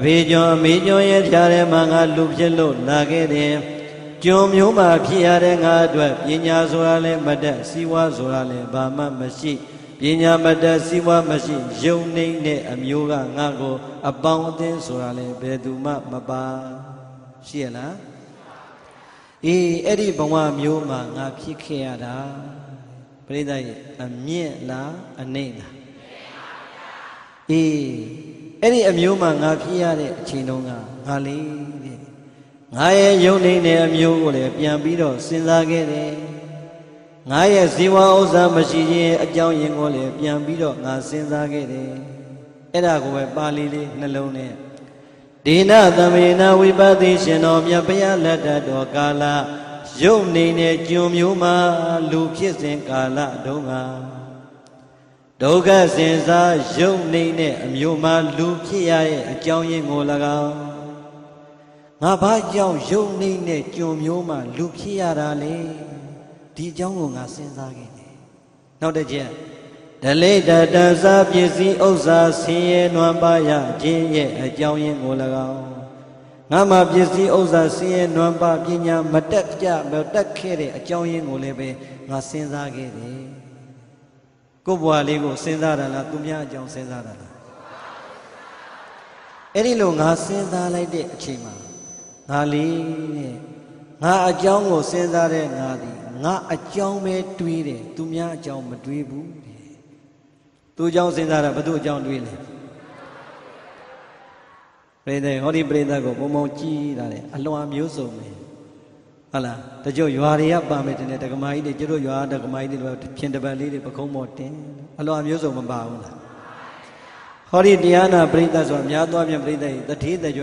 ဘေးကျော်မေးကျော်ရဲ့ဖြားထဲမှာငါလူဖြစ်လို့လာခဲ့တယ်ကျွံမျိုးမှာဖြစ်ရတဲ့ငါအတွက်ပညာဆိုတာလည်းမတတ်စီဝါဆိုတာလည်းဘာမှမရှိပညာမတတ်စီဝါမရှိယုံနေတဲ့အမျိုးကငါကိုအပေါင်းအသင်းဆိုတာလည်းဘယ်သူမှမပါရှိရလားအေးအဲ့ဒီဘဝမျိုးမှာငါဖြစ်ခဲ့ရတာပရိသတ်ရဲ့အမြင့်လားအနှိမ့်လားအေးအဲ့ဒီအမျိုးမှာငါဖြစ်ရတဲ့အချိန်တုန်းကငါလေးတဲ့ငါရဲ့ယုံနေတဲ့အမျိုးကိုလည်းပြန်ပြီးတော့စဉ်းစားခဲ့တယ်ငါရဲ့ဇီဝဥစ္စာမရှိခြင်းအကြောင်းရင်းကိုလည်းပြန်ပြီးတော့ငါစဉ်းစားခဲ့တယ်အဲ့ဒါကိုပဲပါဠိလေးနှလုံးနဲ့ဒေနသမေနဝိပဿိရှင်တော်မြတ်ဘုရားလက်ထတော်ကာလယုံနေတဲ့ကျွံမျိုးမှာလူဖြစ်စဉ်ကာလတုန်းကဒုက္ခစင်စားယုံနေတဲ့အမျိုးမှာလူဖြစ်ရတဲ့အကြောင်းရင်းကို၎င်းငါဘာကြောင့်ယုံနေတဲ့ကျွံမျိုးမှာလူဖြစ်ရတာလဲဒီအကြောင်းကိုငါစဉ်းစားခဲ့တယ်နောက်တစ်ချက်ဒလိတတသာပစ္စည်းဥစ္စာဆင်းရဲနွမ်းပါရခြင်းရဲ့အကြောင်းရင်းကို၎င်းငါမှာပစ္စည်းဥစ္စာဆင်းရဲနွမ်းပါပညာမတက်ခဲ့တဲ့အကြောင်းရင်းကိုလည်းပဲငါစဉ်းစားခဲ့တယ်ကိုယ့်ဘဝလေးကိုစဉ်းစားတာလားသူများအကြောင်းစဉ်းစားတာလားအဲ့ဒီလိုငါစဉ်းစားလိုက်တဲ့အချိန်မှာငါလေးတဲ့ငါအကြောင်းကိုစဉ်းစားတဲ့ငါသည်ငါအကြောင်းပဲတွေးတယ်သူများအကြောင်းမတွေးဘူးတဲ့သူအကြောင်းစဉ်းစားတာဘယ်သူအကြောင်းတွေးလဲပရိသတ်ဟောဒီပရိသတ်ကိုပုံပုံကြည့်တာလေအလွန်မျိုးစုံပဲဟုတ်လားတချို့ရွာတွေကပါမယ်တင်တယ်ဒကမာကြီးတွေကျတို့ရွာဒကမာကြီးတွေဖြင်တပတ်လေးတွေပခုံးပေါ်တင်အလွန်မျိုးစုံမပါဘူးလားဟောဒီတရားနာပရိသတ်ဆိုအများသောဖြင့်ပရိသတ်တတိတကြ